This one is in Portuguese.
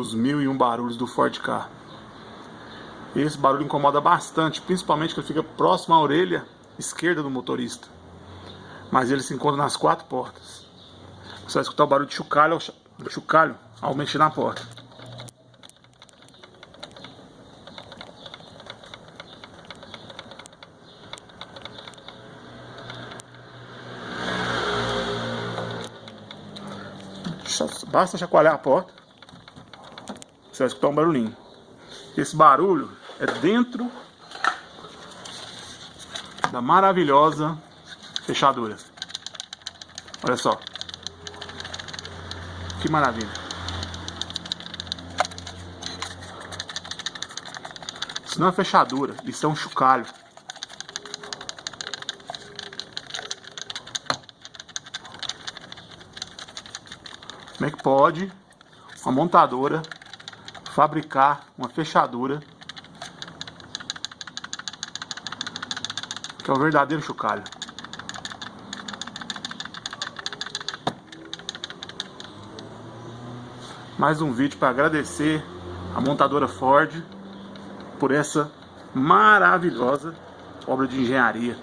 dos 1001 barulhos do Ford Ka. Esse barulho incomoda bastante, principalmente que ele fica próximo à orelha esquerda do motorista. Mas ele se encontra nas 4 portas. Você vai escutar o barulho de chocalho ao mexer na porta. Basta chacoalhar a porta, você vai escutar um barulhinho. Esse barulho é dentro da maravilhosa fechadura. Olha só, que maravilha. Isso não é fechadura, isso é um chocalho. Como é que pode uma montadora fabricar uma fechadura que é o verdadeiro chocalho? Mais um vídeo para agradecer a montadora Ford por essa maravilhosa obra de engenharia.